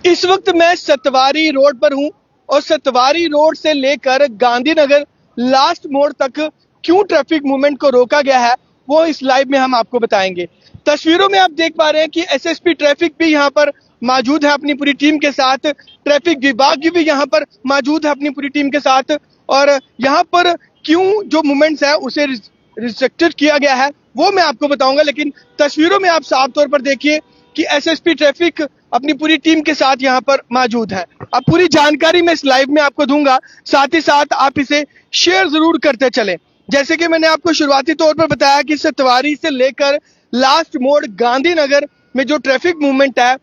इस वक्त मैं सतवारी रोड पर हूं और सतवारी रोड से लेकर गांधीनगर लास्ट मोड़ तक क्यों ट्रैफिक मूवमेंट को रोका गया है वो इस लाइव में हम आपको बताएंगे। तस्वीरों में आप देख पा रहे हैं कि एसएसपी ट्रैफिक भी यहां पर मौजूद है अपनी पूरी टीम के साथ, ट्रैफिक विभाग भी यहां पर मौजूद है अपनी पूरी टीम के साथ। और यहां पर क्यों जो मूवमेंट्स है उसे रिस्ट्रिक्टेड किया गया है वो मैं आपको बताऊंगा, लेकिन तस्वीरों में आप साफ तौर पर देखिए कि एसएसपी ट्रैफिक अपनी पूरी टीम के साथ यहां पर मौजूद है। अब पूरी जानकारी मैं इस लाइव में आपको दूंगा, साथ ही साथ आप इसे शेयर जरूर करते चलें। जैसे कि मैंने आपको शुरुआती तौर पर बताया कि सतवारी से लेकर लास्ट मोड़ गांधीनगर में जो ट्रैफिक मूवमेंट है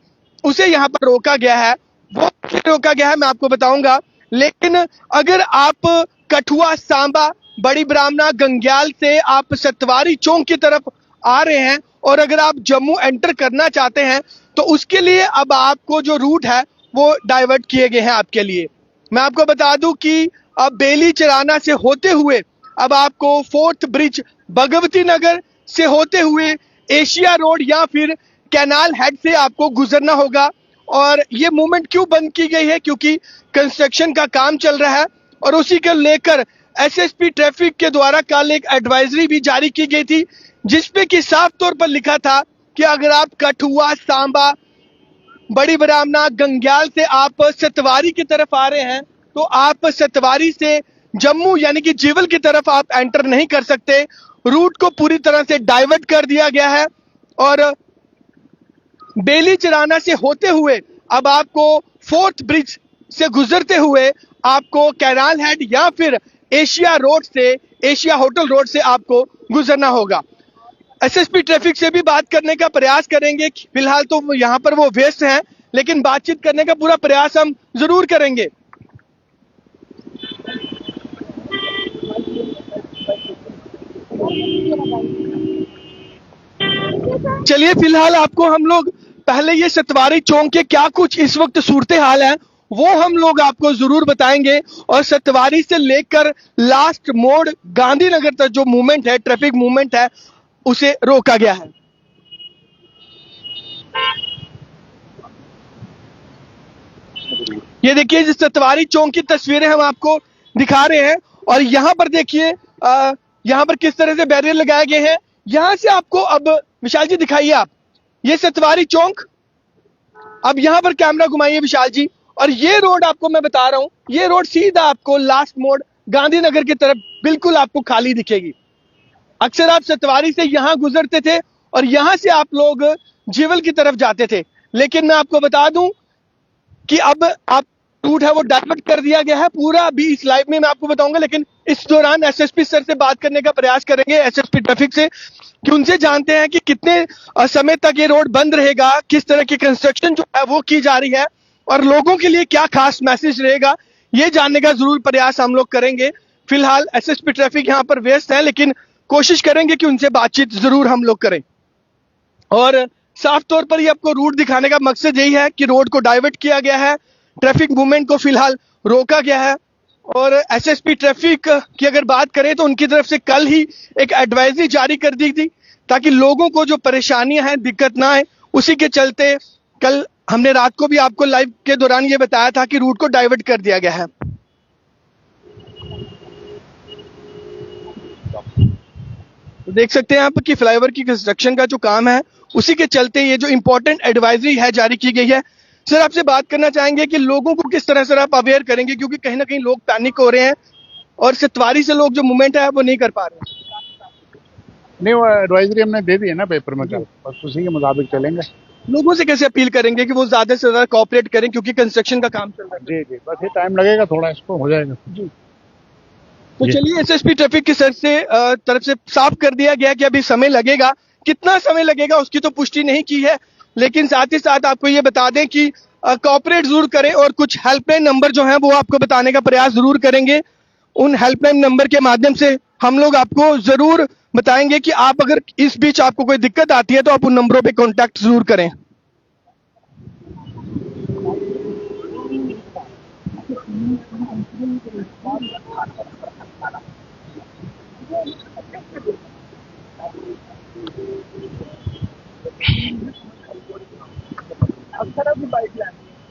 उसे यहां पर रोका गया है। वो क्यों रोका गया है मैं आपको बताऊंगा, लेकिन अगर आप कठुआ, सांबा, बड़ी ब्राह्मणा, गंग्याल से आप सतवारी चौक की तरफ आ रहे हैं और अगर आप जम्मू एंटर करना चाहते हैं तो उसके लिए अब आपको जो रूट है वो डाइवर्ट किए गए हैं आपके लिए। मैं आपको बता दूं कि अब बेली चराना से होते हुए अब आपको फोर्थ ब्रिज, भगवती नगर से होते हुए एशिया रोड या फिर कैनाल हेड से आपको गुजरना होगा। और ये मूवमेंट क्यों बंद की गई है, क्योंकि कंस्ट्रक्शन का काम चल रहा है और उसी को लेकर एसएसपी ट्रैफिक के द्वारा कल एक एडवाइजरी भी जारी की गई थी जिसपे कि साफ तौर पर लिखा था कि अगर आप कठुआ, सांबा, बड़ी ब्राह्मणा, गंग्याल से आप सतवारी की तरफ आ रहे हैं तो आप सतवारी से जम्मू यानी कि जीवल की तरफ आप एंटर नहीं कर सकते। रूट को पूरी तरह से डाइवर्ट कर दिया गया है और बेली चराना से होते हुए अब आपको फोर्थ ब्रिज से गुजरते हुए आपको कैनाल हेड या फिर एशिया रोड से, एशिया होटल रोड से आपको गुजरना होगा। एसएसपी ट्रैफिक से भी बात करने का प्रयास करेंगे, फिलहाल तो यहाँ पर वो व्यस्त हैं, लेकिन बातचीत करने का पूरा प्रयास हम जरूर करेंगे। चलिए फिलहाल आपको हम लोग पहले ये सतवारी चौक के क्या कुछ इस वक्त सूरत हाल है वो हम लोग आपको जरूर बताएंगे। और सतवारी से लेकर लास्ट मोड़ गांधीनगर तक जो मूवमेंट है, ट्रैफिक मूवमेंट है, उसे रोका गया है। ये देखिए जिस सतवारी चौक की तस्वीरें हम आपको दिखा रहे हैं और यहाँ पर देखिए यहाँ पर किस तरह से बैरियर लगाए गए हैं। यहाँ से आपको अब विशाल जी दिखाइए आप, ये सतवारी चौक, अब यहाँ पर कैमरा घुमाइए विशाल जी, और ये रोड आपको मैं बता रहा हूँ, ये रोड सीधा आपको लास्ट मोड़ गांधीनगर की तरफ बिल्कुल आपको खाली दिखेगी। अक्सर आप सतवारी से यहाँ गुजरते थे और यहाँ से आप लोग जीवल की तरफ जाते थे, लेकिन मैं आपको बता दूं कि अब आप रूट है वो डाइवर्ट कर दिया गया है पूरा। अभी इस लाइव में मैं आपको बताऊंगा, लेकिन इस दौरान एसएसपी सर से बात करने का प्रयास करेंगे, एसएसपी ट्रैफिक से, कि उनसे जानते हैं कि कितने समय तक ये रोड बंद रहेगा, किस तरह की कंस्ट्रक्शन जो है वो की जा रही है और लोगों के लिए क्या खास मैसेज रहेगा, ये जानने का जरूर प्रयास हम लोग करेंगे। फिलहाल एसएसपी ट्रैफिक यहाँ पर व्यस्त है, लेकिन कोशिश करेंगे कि उनसे बातचीत जरूर हम लोग करें। और साफ तौर पर ये आपको रूट दिखाने का मकसद यही है कि रोड को डाइवर्ट किया गया है, ट्रैफिक मूवमेंट को फिलहाल रोका गया है। और एसएसपी ट्रैफिक की अगर बात करें तो उनकी तरफ से कल ही एक एडवाइजरी जारी कर दी थी ताकि लोगों को जो परेशानियां हैं, दिक्कत ना आए। उसी के चलते कल हमने रात को भी आपको लाइव के दौरान ये बताया था कि रूट को डाइवर्ट कर दिया गया है। तो देख सकते हैं आप कि फ्लाईओवर की कंस्ट्रक्शन का जो काम है उसी के चलते ये जो इंपॉर्टेंट एडवाइजरी है जारी की गई है। सर आपसे बात करना चाहेंगे कि लोगों को किस तरह से आप अवेयर करेंगे, क्योंकि कहीं ना कहीं लोग पैनिक हो रहे हैं और सतवारी से लोग जो मूवमेंट है वो नहीं कर पा रहे हैं। नहीं, वो एडवाइजरी हमने दे दी है ना पेपर में, कल बस उसी के मुताबिक चलेंगे। लोगों से कैसे अपील करेंगे कि वो ज्यादा से ज्यादा कोऑपरेट करें, क्योंकि कंस्ट्रक्शन का काम चल रहा है। जी जी, बस ये टाइम लगेगा थोड़ा, इसको हो जाएगा जी। तो चलिए एसएसपी ट्रैफिक की सर से तरफ से साफ कर दिया गया कि अभी समय लगेगा, कितना समय लगेगा उसकी तो पुष्टि नहीं की है, लेकिन साथ ही साथ आपको ये बता दें कि कोऑपरेट जरूर करें और कुछ हेल्पलाइन नंबर जो हैं वो आपको बताने का प्रयास जरूर करेंगे। उन हेल्पलाइन नंबर के माध्यम से हम लोग आपको जरूर बताएंगे कि आप अगर इस बीच आपको कोई दिक्कत आती है तो आप उन नंबरों पे कांटेक्ट जरूर करें। अक्सर आपकी बाइक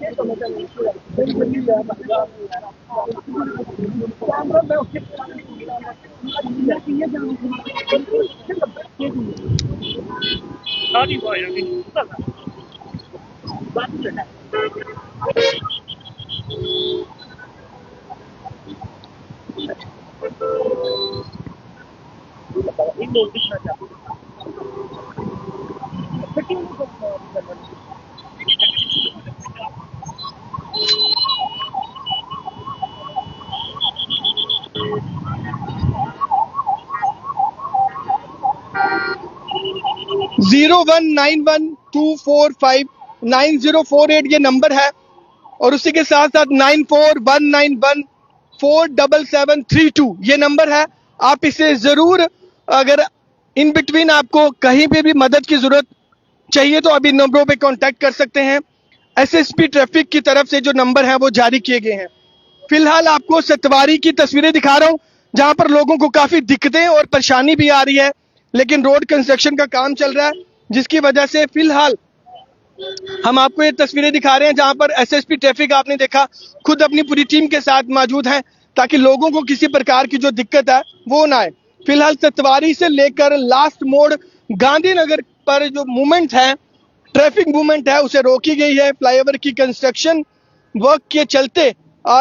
0191245904 ये नंबर है और उसी के साथ साथ 9419147732 ये नंबर है। आप इसे जरूर, अगर इन बिटवीन आपको कहीं पे भी मदद की जरूरत चाहिए तो अभी नंबरों पे कांटेक्ट कर सकते हैं। एसएसपी ट्रैफिक की तरफ से जो नंबर है वो जारी किए गए हैं। फिलहाल आपको सतवारी की तस्वीरें दिखा रहा हूं जहां पर लोगों को काफी दिक्कतें और परेशानी भी आ रही है, लेकिन रोड कंस्ट्रक्शन का काम चल रहा है जिसकी वजह से फिलहाल हम आपको ये तस्वीरें दिखा रहे हैं जहां पर एसएसपी ट्रैफिक आपने देखा खुद अपनी पूरी टीम के साथ मौजूद हैं ताकि लोगों को किसी प्रकार की जो दिक्कत है वो ना आए। फिलहाल सतवारी से लेकर लास्ट मोड़ गांधीनगर पर जो मूवमेंट है, ट्रैफिक मूवमेंट है, उसे रोकी गई है। फ्लाईओवर की कंस्ट्रक्शन वर्क के चलते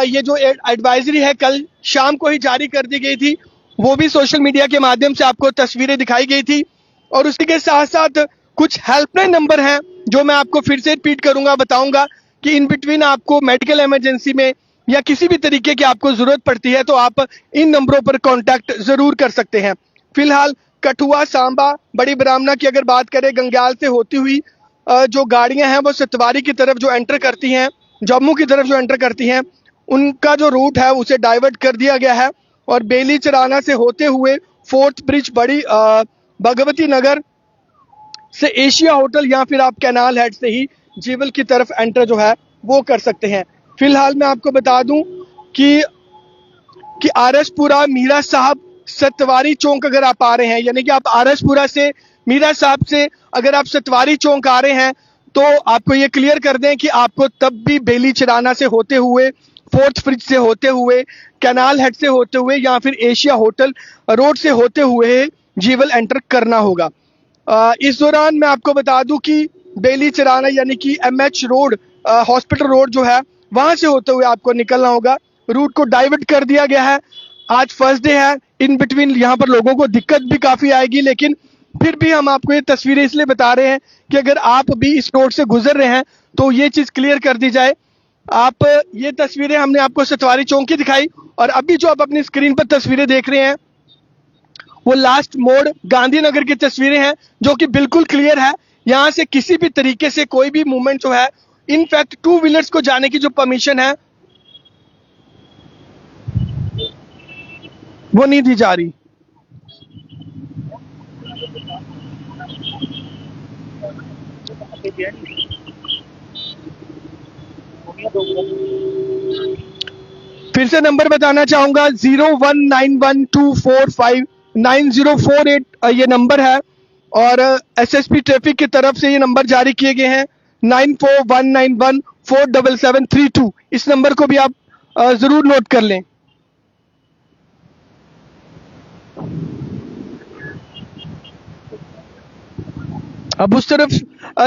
ये जो एडवाइजरी है कल शाम को ही जारी कर दी गई थी, वो भी सोशल मीडिया के माध्यम से आपको तस्वीरें दिखाई गई थी। और उसी के साथ साथ कुछ हेल्पलाइन नंबर हैं जो मैं आपको फिर से रिपीट करूंगा, बताऊंगा कि इन बिटवीन आपको मेडिकल इमरजेंसी में या किसी भी तरीके की आपको जरूरत पड़ती है तो आप इन नंबरों पर कांटेक्ट जरूर कर सकते हैं। फिलहाल कठुआ, सांबा, बड़ी ब्राह्मणा की अगर बात करें, गंग्याल से होती हुई जो गाड़ियां हैं वो सतवारी की तरफ जो एंटर करती हैं, जम्मू की तरफ जो एंटर करती हैं, उनका जो रूट है उसे डाइवर्ट कर दिया गया है और बेली चराना से होते हुए फोर्थ ब्रिज, बड़ी भगवती नगर से एशिया होटल या फिर आप कैनाल हेड से ही जीवल की तरफ एंटर जो है वो कर सकते हैं। फिलहाल मैं आपको बता दूं कि आरएसपुरा, मीरा साहब, सतवारी चौक अगर आप आ रहे हैं, यानी कि आप आरएसपुरा से, मीरा साहब से अगर आप सतवारी चौक आ रहे हैं तो आपको ये क्लियर कर दें कि आपको तब भी बेली चराना से होते हुए, फोर्थ ब्रिज से होते हुए, कैनाल हेड से होते हुए या फिर एशिया होटल रोड से होते हुए जीवल एंटर करना होगा। इस दौरान मैं आपको बता दूं कि बेली चराना यानी कि एमएच रोड, हॉस्पिटल रोड जो है वहां से होते हुए आपको निकलना होगा। रूट को डाइवर्ट कर दिया गया है। आज फर्स्ट डे है, इन बिटवीन यहाँ पर लोगों को दिक्कत भी काफी आएगी, लेकिन फिर भी हम आपको ये तस्वीरें इसलिए बता रहे हैं कि अगर आप भी इस रोड से गुजर रहे हैं तो ये चीज क्लियर कर दी जाए। आप ये तस्वीरें हमने आपको सतवारी चौक की दिखाई और अभी जो आप अपनी स्क्रीन पर तस्वीरें देख रहे हैं वो लास्ट मोड़ गांधीनगर की तस्वीरें हैं जो कि बिल्कुल क्लियर है। यहां से किसी भी तरीके से कोई भी मूवमेंट जो है, इनफैक्ट टू व्हीलर्स को जाने की जो परमिशन है वो नहीं दी जा रही। फिर से नंबर बताना चाहूंगा, 0191245904 ये नंबर है और एसएसपी ट्रैफिक की तरफ से ये नंबर जारी किए गए हैं, 9419147732। इस नंबर को भी आप जरूर नोट कर लें। अब उस तरफ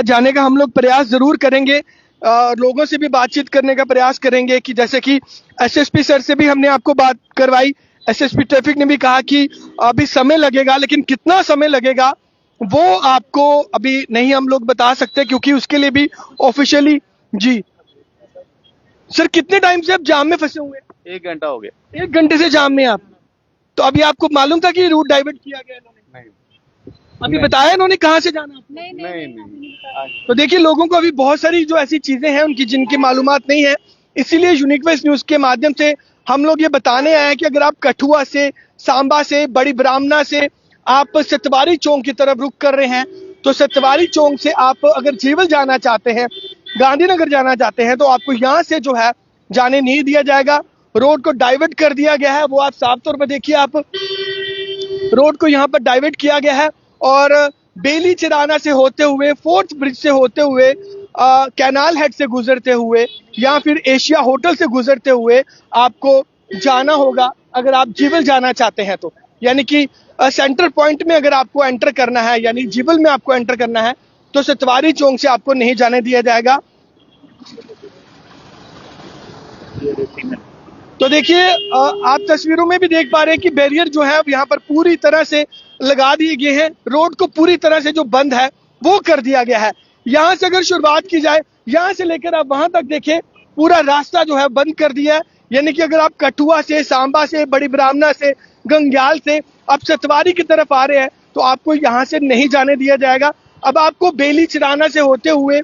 जाने का हम लोग प्रयास जरूर करेंगे, लोगों से भी बातचीत करने का प्रयास करेंगे कि जैसे कि एसएसपी सर से भी हमने आपको बात करवाई, एसएसपी ट्रैफिक ने भी कहा कि अभी समय लगेगा, लेकिन कितना समय लगेगा वो आपको अभी नहीं हम लोग बता सकते क्योंकि उसके लिए भी ऑफिशियली। जी सर, कितने टाइम से आप जाम में फंसे हुए हैं? 1 घंटा हो गया। 1 घंटे से जाम में आप, तो अभी आपको मालूम था कि रूट डाइवर्ट किया गया इन्होंने? नहीं अभी बताया इन्होंने कहाँ से जाना आपको? नहीं तो देखिए, लोगों को अभी बहुत सारी जो ऐसी चीजें हैं उनकी जिनकी मालूमात नहीं है, इसीलिए यूनिक वेस्ट न्यूज के माध्यम से हम लोग ये बताने आए हैं कि अगर आप कठुआ से, सांबा से, बड़ी ब्राह्मणा से आप सतवारी चौक की तरफ रुख कर रहे हैं तो सतवारी चौक से आप अगर जीवल जाना चाहते हैं, गांधीनगर जाना चाहते हैं तो आपको यहाँ से जो है जाने नहीं दिया जाएगा। रोड को डाइवर्ट कर दिया गया है, वो आप साफ तौर पर देखिए, आप रोड को यहाँ पर डाइवर्ट किया गया है और बेली चिराना से होते हुए, फोर्थ ब्रिज से होते हुए कैनाल हेड से गुजरते हुए या फिर एशिया होटल से गुजरते हुए आपको जाना होगा अगर आप जीवल जाना चाहते हैं तो। यानी कि सेंटर पॉइंट में अगर आपको एंटर करना है, यानी जीवल में आपको एंटर करना है, तो सतवारी चौक से आपको नहीं जाने दिया जाएगा। तो देखिए आप तस्वीरों में भी देख पा रहे हैं कि बैरियर जो है यहाँ पर पूरी तरह से लगा दिए गए हैं। रोड को पूरी तरह से जो बंद है वो कर दिया गया है। यहाँ से अगर शुरुआत की जाए, यहाँ से लेकर आप वहां तक देखें, पूरा रास्ता जो है बंद कर दिया है। यानी कि अगर आप कठुआ से, सांबा से, बड़ी ब्राह्मणा से, गंग्याल से आप सतवारी की तरफ आ रहे हैं तो आपको यहाँ से नहीं जाने दिया जाएगा। अब आपको बेली चिराना से होते हुए,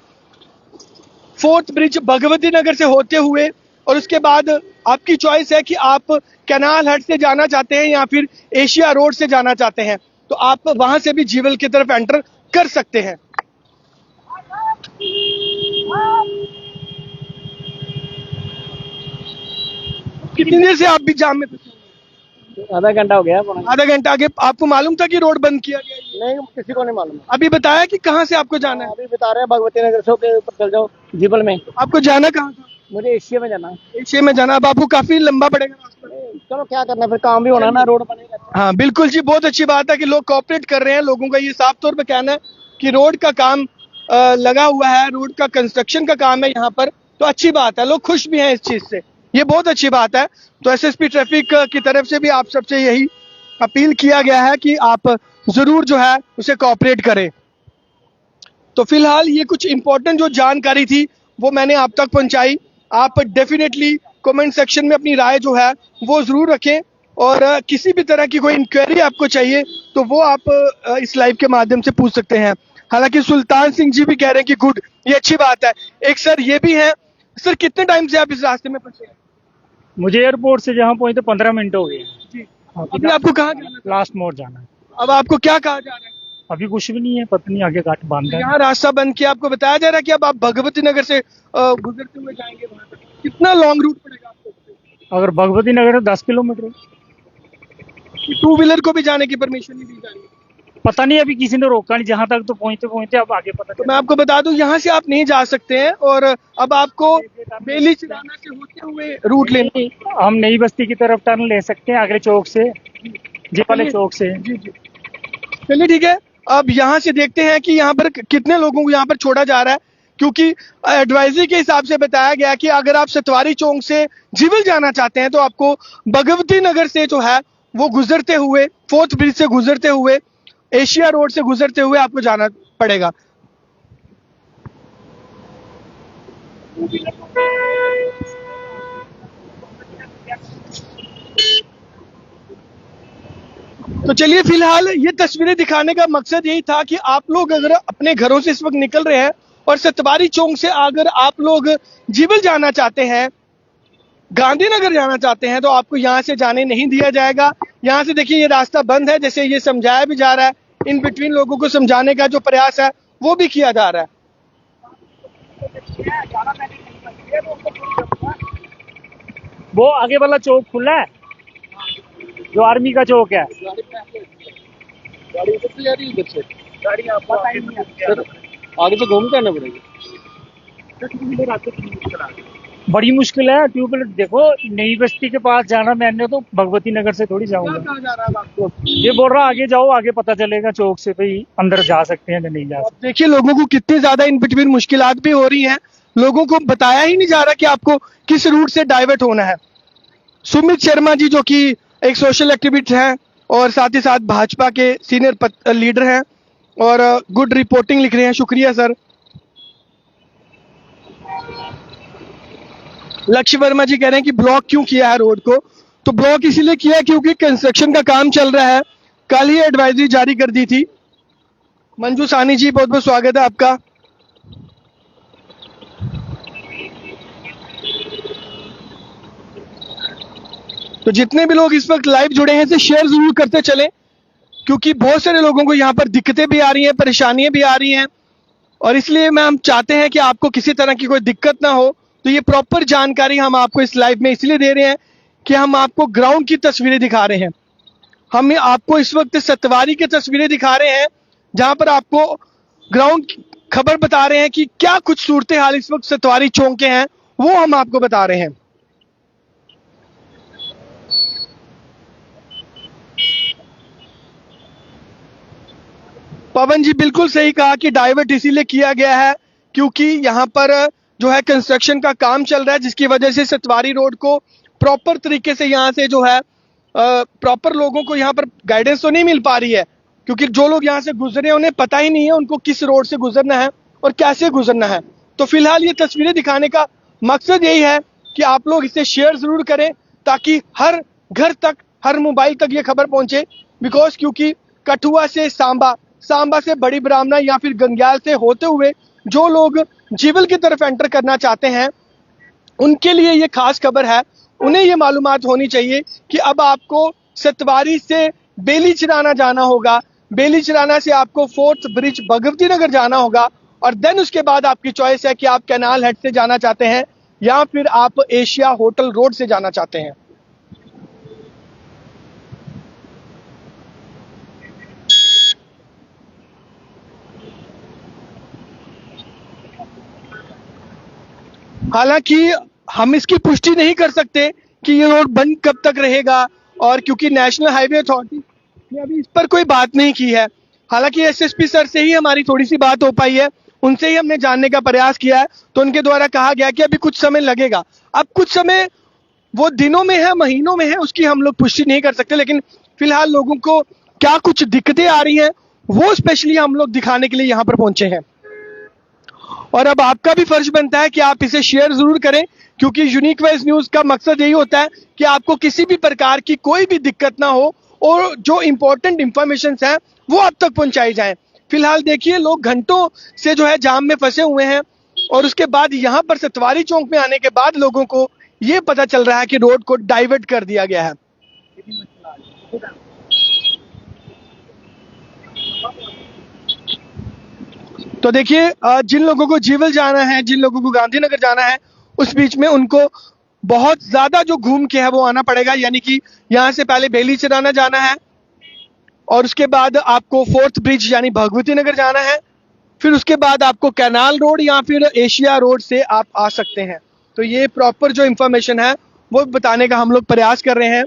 फोर्थ ब्रिज भगवती नगर से होते हुए, और उसके बाद आपकी चॉइस है कि आप कैनाल हट से जाना चाहते हैं या फिर एशिया रोड से जाना चाहते हैं, तो आप वहां से भी जीवल की तरफ एंटर कर सकते हैं। कितनी देर से आप भी जाम में फंसे? आधा घंटा हो गया। आधा घंटा आगे। आपको मालूम था कि रोड बंद किया गया है? नहीं, किसी को नहीं मालूम। अभी बताया कि कहाँ से आपको जाना है? अभी बता रहे हैं भगवती नगर से होके ऊपर चल जाओ जीवल में। आपको जाना कहाँ था? मुझे एशिया में जाना है। एशिया में जाना। अब आपको काफी लंबा पड़ेगा रास्ता। चलो क्या करना, फिर काम भी होना ना, रोड बनेगा। हाँ बिल्कुल जी, बहुत अच्छी बात है कि लोग कोऑपरेट कर रहे हैं। लोगों का ये साफ तौर पे कहना है कि रोड का काम लगा हुआ है, रोड का कंस्ट्रक्शन का काम है यहाँ पर, तो अच्छी बात है। लोग खुश भी हैं इस चीज से, ये बहुत अच्छी बात है। तो एसएसपी ट्रैफिक की तरफ से भी आप सबसे यही अपील किया गया है कि आप जरूर जो है उसे कोऑपरेट करें। तो फिलहाल ये कुछ इंपॉर्टेंट जो जानकारी थी वो मैंने आप तक पहुंचाई। आप डेफिनेटली कमेंट सेक्शन में अपनी राय जो है वो जरूर रखें, और किसी भी तरह की कोई इंक्वायरी आपको चाहिए तो वो आप इस लाइव के माध्यम से पूछ सकते हैं। हालांकि सुल्तान सिंह जी भी कह रहे हैं कि गुड, ये अच्छी बात है। एक सर ये भी है, सर कितने टाइम से आप इस रास्ते में फंसे हैं? मुझे एयरपोर्ट से जहाँ पहुंचे 15 मिनट हो गए। जी, अभी आपको कहाँ जाना था? लास्ट मोड़ जाना है। अब आपको क्या कहा जा रहा है? अभी कुछ भी नहीं है, पता नहीं आगे घाट बांध है। यहाँ रास्ता बंद किया, आपको बताया जा रहा है कि अब आप भगवती नगर से गुजरते हुए जाएंगे वहां तक। कितना लॉन्ग रूट पड़ेगा आपको? अगर Bhagwati Nagar 10 kilometre, two wheeler को भी जाने की परमिशन नहीं दी जा रही? पता नहीं, अभी किसी ने रोका नहीं। जहाँ तक तो पहुंचते पहुंचते अब आगे पता तो मैं आपको बता दूं यहाँ से आप नहीं जा सकते हैं, और अब आपको बेली चिराना से होते हुए रूट लेना। हम नई बस्ती की तरफ टर्न ले सकते हैं आगरे चौक से, जी वाले चौक से। जी जी, चलिए ठीक है। अब यहाँ से देखते हैं कि यहाँ पर कितने लोगों को यहाँ पर छोड़ा जा रहा है, क्योंकि एडवाइजरी के हिसाब से बताया गया कि अगर आप सतवारी चौक से जीवल जाना चाहते हैं तो आपको भगवती नगर से जो है वो गुजरते हुए, फोर्थ ब्रिज से गुजरते हुए, एशिया रोड से गुजरते हुए आपको जाना पड़ेगा। तो चलिए, फिलहाल ये तस्वीरें दिखाने का मकसद यही था कि आप लोग अगर अपने घरों से इस वक्त निकल रहे हैं और सतवारी चौक से अगर आप लोग जीवल जाना चाहते हैं, गांधीनगर जाना चाहते हैं, तो आपको यहाँ से जाने नहीं दिया जाएगा। यहाँ से देखिए ये रास्ता बंद है, जैसे ये समझाया भी जा रहा है। इन बिटवीन लोगों को समझाने का जो प्रयास है वो भी किया जा रहा है। वो आगे वाला चौक खुला है जो आर्मी का चौक है। गाड़ी उधर से जा रही है, उधर से गाड़ी आपको आगे से घूम के आना पड़ेगा। बड़ी मुश्किल है। ट्यूबवेल देखो, नई बस्ती के पास जाना मैंने तो भगवती नगर से थोड़ी जाऊंगा। कहाँ जा रहा है आपको? ये बोल रहा आगे जाओ, आगे पता चलेगा चौक से भाई अंदर जा सकते हैं या नहीं जा सकते। देखिए लोगों को कितनी ज्यादा इन बिटवीन मुश्किलात भी हो रही हैं। लोगों को बताया ही नहीं जा रहा कि आपको किस रूट से डाइवर्ट होना है। सुमित शर्मा जी जो कि एक सोशल एक्टिविस्ट हैं और साथ ही साथ भाजपा के सीनियर लीडर हैं और गुड रिपोर्टिंग लिख रहे हैं, शुक्रिया सर। लक्ष्य वर्मा जी कह रहे हैं कि ब्लॉक क्यों किया है रोड को? तो ब्लॉक इसीलिए किया है क्योंकि कंस्ट्रक्शन का काम चल रहा है। कल ही एडवाइजरी जारी कर दी थी। मंजू सानी जी बहुत बहुत स्वागत है आपका। तो जितने भी लोग इस वक्त लाइव जुड़े हैं इसे शेयर जरूर करते चलें, क्योंकि बहुत सारे लोगों को यहाँ पर दिक्कतें भी आ रही हैं, परेशानियां भी आ रही हैं, और इसलिए हम चाहते हैं कि आपको किसी तरह की कोई दिक्कत ना हो। तो ये प्रॉपर जानकारी हम आपको इस लाइव में इसलिए दे रहे हैं कि हम आपको ग्राउंड की तस्वीरें दिखा रहे हैं। हम आपको इस वक्त सतवारी की तस्वीरें दिखा रहे हैं, जहां पर आपको ग्राउंड खबर बता रहे हैं कि क्या कुछ सूरत हाल इस वक्त सतवारी चौक के हैं, वो हम आपको बता रहे हैं। पवन जी बिल्कुल सही कहा कि डाइवर्ट इसीलिए किया गया है क्योंकि यहाँ पर जो है कंस्ट्रक्शन का काम चल रहा है, जिसकी वजह से सतवारी रोड को प्रॉपर तरीके से यहाँ से जो है प्रॉपर लोगों को यहाँ पर गाइडेंस तो नहीं मिल पा रही है, क्योंकि जो लोग यहाँ से गुजरे उन्हें पता ही नहीं है उनको किस रोड से गुजरना है और कैसे गुजरना है। तो फिलहाल ये तस्वीरें दिखाने का मकसद यही है कि आप लोग इसे शेयर जरूर करें ताकि हर घर तक, हर मोबाइल तक ये खबर पहुंचे। बिकॉज क्योंकि कठुआ से सांबा, सांबा से बड़ी ब्राह्मणा या फिर गंग्याल से होते हुए जो लोग जीवल की तरफ एंटर करना चाहते हैं उनके लिए ये खास खबर है। उन्हें ये मालूमात होनी चाहिए कि अब आपको सतवारी से बेली चिराना जाना होगा, बेली चिराना से आपको फोर्थ ब्रिज भगवती नगर जाना होगा और देन उसके बाद आपकी चॉइस है कि आप कैनाल हेड से जाना चाहते हैं या फिर आप एशिया होटल रोड से जाना चाहते हैं। हालांकि हम इसकी पुष्टि नहीं कर सकते कि ये रोड बंद कब तक रहेगा, और क्योंकि नेशनल हाईवे अथॉरिटी ने अभी इस पर कोई बात नहीं की है। हालांकि एसएसपी सर से ही हमारी थोड़ी सी बात हो पाई है, उनसे ही हमने जानने का प्रयास किया है, तो उनके द्वारा कहा गया कि अभी कुछ समय लगेगा। अब कुछ समय वो दिनों में है, महीनों में है, उसकी हम लोग पुष्टि नहीं कर सकते, लेकिन फिलहाल लोगों को क्या कुछ दिक्कतें आ रही हैं वो स्पेशली हम लोग दिखाने के लिए यहाँ पर पहुंचे हैं। और अब आपका भी फर्ज बनता है कि आप इसे शेयर जरूर करें, क्योंकि यूनिक वाइज न्यूज का मकसद यही होता है कि आपको किसी भी प्रकार की कोई भी दिक्कत ना हो और जो इंपॉर्टेंट इंफॉर्मेशन है वो आप तक पहुंचाई जाए। फिलहाल देखिए लोग घंटों से जो है जाम में फंसे हुए हैं और उसके बाद यहाँ पर सतवारी चौक में आने के बाद लोगों को ये पता चल रहा है कि रोड को डाइवर्ट कर दिया गया है। तो देखिए जिन लोगों को जीवल जाना है, जिन लोगों को गांधीनगर जाना है, उस बीच में उनको बहुत ज्यादा जो घूम के है वो आना पड़ेगा। यानी कि यहाँ से पहले बेली चिराना जाना है और उसके बाद आपको फोर्थ ब्रिज यानी भगवती नगर जाना है, फिर उसके बाद आपको कैनाल रोड या फिर एशिया रोड से आप आ सकते हैं। तो ये प्रॉपर जो इंफॉर्मेशन है वो बताने का हम लोग प्रयास कर रहे हैं।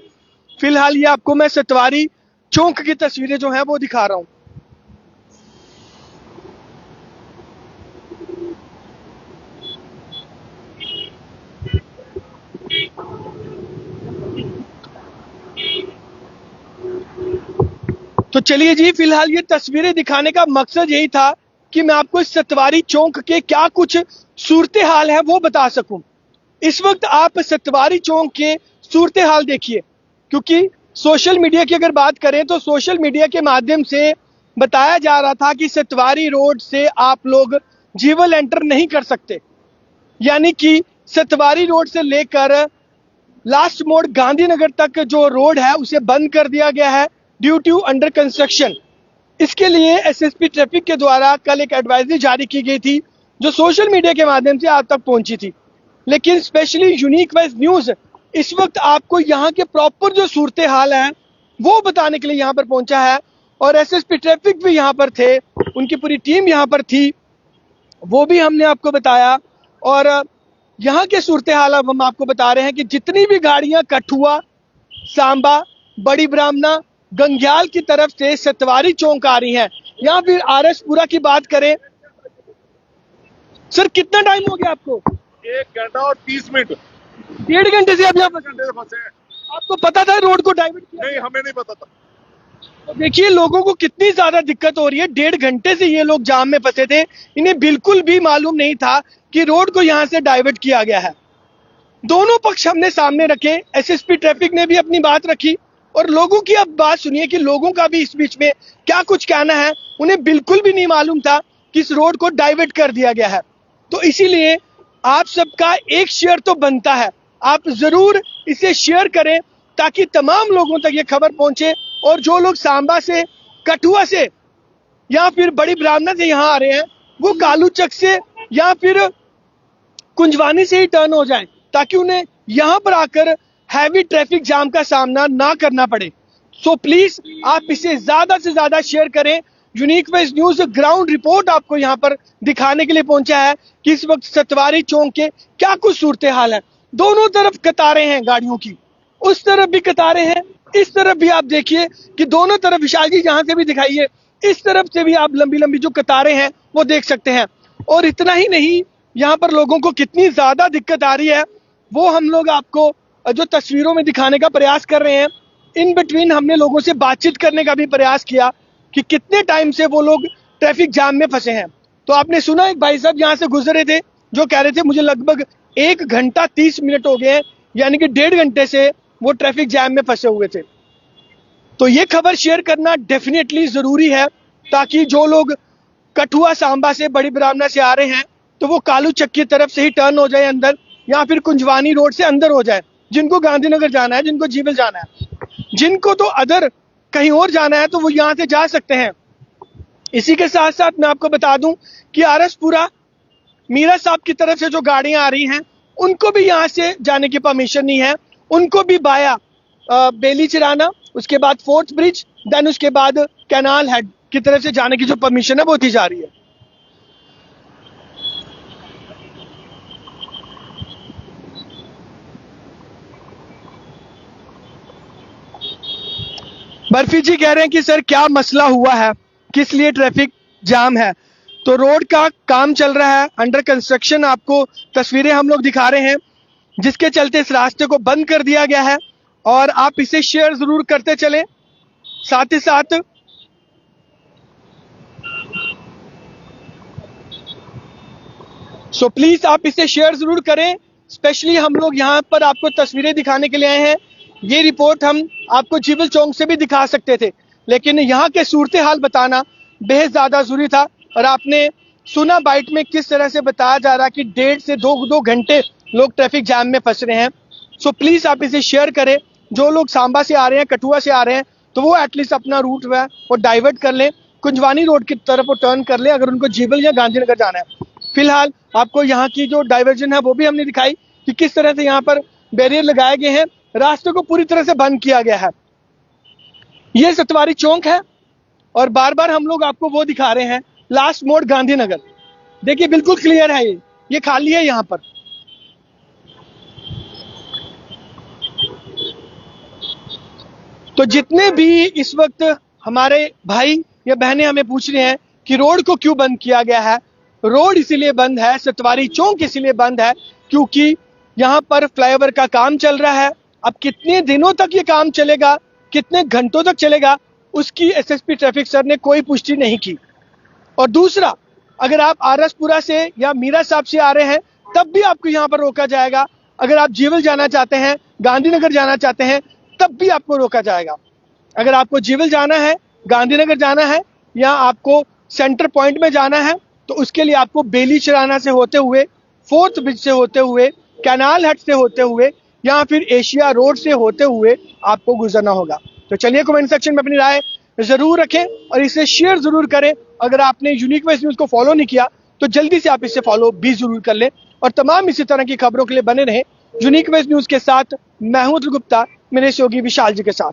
फिलहाल ये आपको मैं सतवारी चौक की तस्वीरें जो है वो दिखा रहा हूँ। तो चलिए जी, फिलहाल ये तस्वीरें दिखाने का मकसद यही था कि मैं आपको इस सतवारी चौक के क्या कुछ सूरत हाल है वो बता सकूं। इस वक्त आप सतवारी चौक के सूरत हाल देखिए, क्योंकि सोशल मीडिया की अगर बात करें तो सोशल मीडिया के माध्यम से बताया जा रहा था कि सतवारी रोड से आप लोग जीवल एंटर नहीं कर सकते, यानी कि सतवारी रोड से लेकर लास्ट मोड़ गांधीनगर तक जो रोड है उसे बंद कर दिया गया है ड्यू टू अंडर कंस्ट्रक्शन। इसके लिए एसएसपी ट्रैफिक के द्वारा कल एक एडवाइजरी जारी की गई थी जो सोशल मीडिया के माध्यम से आप तक पहुंची थी, लेकिन स्पेशली यूनिक वाइज न्यूज इस वक्त आपको यहाँ के प्रॉपर जो सूरत हाल है वो बताने के लिए यहाँ पर पहुंचा है। और एसएसपी ट्रैफिक भी यहाँ पर थे, उनकी पूरी टीम यहाँ पर थी, वो भी हमने आपको बताया। और यहाँ के सूरत हाल अब हम आपको बता रहे हैं कि जितनी भी गाड़ियां कठुआ, सांबा, बड़ी ब्राह्मणा, गंग्याल की तरफ से सतवारी चौक आ रही हैं या फिर आरएसपुरा की बात करें, सर कितना टाइम हो गया आपको? 1 घंटा और 30 मिनट। 1.5 घंटे से आप यहाँ पर घंटे से फंसे हैं। आपको पता था रोड को डाइवर्ट किया? नहीं, हमें नहीं पता था। तो देखिए लोगों को कितनी ज्यादा दिक्कत हो रही है। 1.5 घंटे से ये लोग जाम में फंसे थे, इन्हें बिल्कुल भी मालूम नहीं था कि रोड को यहाँ से डाइवर्ट किया गया है। दोनों पक्ष हमने सामने रखे, एसएसपी ट्रैफिक ने भी अपनी बात रखी और लोगों की अब बात सुनिए कि लोगों का भी इस बीच में क्या कुछ कहना है। उन्हें बिल्कुल भी नहीं मालूम था कि इस रोड को डाइवर्ट कर दिया गया है। तो इसीलिए आप सबका एक शेयर तो बनता है, आप जरूर इसे शेयर करें ताकि तमाम लोगों तक ये खबर पहुंचे। और जो लोग सांबा से, कठुआ से या फिर बड़ी ब्राह्मणा से यहाँ आ रहे हैं वो कालूचक से या फिर कुंजवानी से ही टर्न हो जाएं, ताकि उन्हें यहाँ पर आकर हैवी ट्रैफिक जाम का सामना ना करना पड़े। सो प्लीज आप इसे ज्यादा से ज्यादा शेयर करें unique ways news ground report आपको यहाँ पर दिखाने के लिए पहुंचा है कि इस वक्त सतवारी चौक के क्या कुछ सूरत हाल है। दोनों तरफ कतारें हैं गाड़ियों की, उस तरफ भी कतारें हैं, इस तरफ भी आप देखिए कि दोनों तरफ, विशाल जी जहां से भी दिखाइए, इस तरफ से भी आप लंबी लंबी जो कतारें हैं वो देख सकते हैं। और इतना ही नहीं, यहाँ पर लोगों को कितनी ज्यादा दिक्कत आ रही है वो हम लोग आपको जो तस्वीरों में दिखाने का प्रयास कर रहे हैं। इन बिटवीन हमने लोगों से बातचीत करने का भी प्रयास किया कि कितने टाइम से वो लोग ट्रैफिक जाम में फंसे हैं। तो आपने सुना एक भाई साहब यहाँ से गुजरे थे जो कह रहे थे मुझे लगभग 1 घंटा 30 मिनट हो गए हैं, यानी कि 1.5 घंटे से वो ट्रैफिक जैम में फंसे हुए थे। तो ये खबर शेयर करना डेफिनेटली जरूरी है ताकि जो लोग कठुआ सांबा से, बड़ी ब्राह्मणा से आ रहे हैं तो वो कालू चक्क की तरफ से ही टर्न हो जाए अंदर, या फिर कुंजवानी रोड से अंदर हो जाए। जिनको गांधीनगर जाना है, जिनको जीवल जाना है, जिनको तो अदर कहीं और जाना है तो वो यहाँ से जा सकते हैं। इसी के साथ साथ मैं आपको बता दूं कि आरएसपुरा मीरा साहब की तरफ से जो गाड़ियां आ रही हैं उनको भी यहाँ से जाने की परमिशन नहीं है। उनको भी बाया बेली चिराना, उसके बाद फोर्थ ब्रिज, देन उसके बाद कैनाल हेड की तरफ से जाने की जो परमिशन है वो दी जा रही है। बर्फी जी कह रहे हैं कि सर क्या मसला हुआ है, किस लिए ट्रैफिक जाम है। तो रोड का काम चल रहा है, अंडर कंस्ट्रक्शन, आपको तस्वीरें हम लोग दिखा रहे हैं, जिसके चलते इस रास्ते को बंद कर दिया गया है। और आप इसे शेयर जरूर करते चलें, साथ ही साथ सो प्लीज आप इसे शेयर जरूर करें। स्पेशली हम लोग यहाँ पर आपको तस्वीरें दिखाने के लिए आए हैं। ये रिपोर्ट हम आपको जीवल चौक से भी दिखा सकते थे, लेकिन यहाँ के सूरत हाल बताना बेहद ज्यादा जरूरी था। और आपने सुना बाइट में किस तरह से बताया जा रहा कि 1.5 से 2 घंटे लोग ट्रैफिक जाम में फंस रहे हैं। सो प्लीज आप इसे शेयर करें। जो लोग सांबा से आ रहे हैं, कठुआ से आ रहे हैं, तो वो एटलीस्ट अपना रूट है वो डाइवर्ट कर लें, कुंजवानी रोड की तरफ वो टर्न कर लें अगर उनको जीवल या गांधीनगर जाना है। फिलहाल आपको यहाँ की जो डाइवर्जन है वो भी हमने दिखाई कि किस तरह से यहाँ पर बैरियर लगाए गए हैं, रास्ते को पूरी तरह से बंद किया गया है। ये सतवारी चौक है और बार बार हम लोग आपको वो दिखा रहे हैं, लास्ट मोड़ गांधीनगर। देखिए बिल्कुल क्लियर है, ये खाली है यहाँ पर। तो जितने भी इस वक्त हमारे भाई या बहनें हमें पूछ रहे हैं कि रोड को क्यों बंद किया गया है, रोड इसीलिए बंद है, सतवारी चौक इसीलिए बंद है क्योंकि यहाँ पर फ्लाईओवर का काम चल रहा है। अब कितने दिनों तक ये काम चलेगा, कितने घंटों तक चलेगा, उसकी एसएसपी ट्रैफिक सर ने कोई पुष्टि नहीं की। और दूसरा, अगर आप आरएसपुरा से या मीरा साहब से आ रहे हैं तब भी आपको यहाँ पर रोका जाएगा। अगर आप जीवल जाना चाहते हैं, गांधीनगर जाना चाहते हैं, तब भी आपको रोका जाएगा। अगर आपको जीवल जाना है, गांधीनगर जाना है या आपको सेंटर पॉइंट में जाना है तो उसके लिए आपको बेली चिराना से होते हुए, फोर्थ ब्रिज से होते हुए, कैनाल हट से होते हुए या फिर एशिया रोड से होते हुए आपको गुजरना होगा। तो चलिए कमेंट सेक्शन में अपनी राय जरूर रखें और इसे शेयर जरूर करें। अगर आपने यूनिक वेज न्यूज को फॉलो नहीं किया तो जल्दी से आप इसे फॉलो भी जरूर कर लें और तमाम इसी तरह की खबरों के लिए बने रहें यूनिक वेज न्यूज के साथ। मैं हूं अतुल गुप्ता, मेरे सहयोगी विशाल जी के साथ।